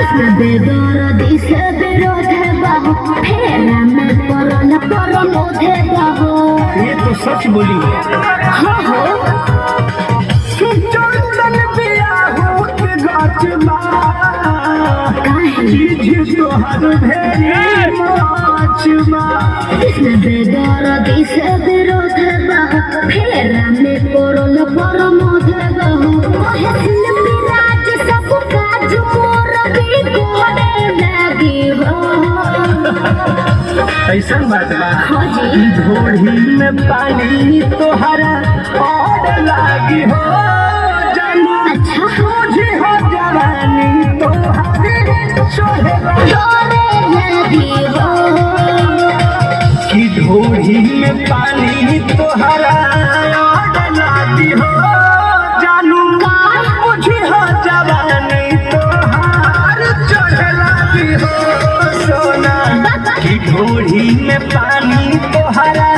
बेदर्दी से विरोध है बाबू, फेरा में परल परमोध है बाबू। ये तो सच बोली हाँ हो चंदन बियाहू के गाछबा काहे चीज तोहर भेरी माछबा। बेदर्दी से विरोध है बाबू, फेरा में परल परमोध है बाबू। ओहे शिल्पी राज सब काज मोर भी कोने लगी हो। ऐसा बात बा हाँ जी ढोढ़ी में पानी तोहरा और लागी हो जानू। अच्छा तुझे हो जवानी तोहरे सोहेला तोरे लगी हो। कि ढोढ़ी में पानी तोहरा और लागी हो जानू। तुझे हो जवानी तोहर चढ़े लागी हो सोना। कि ढोढ़ी में पानी तोहरा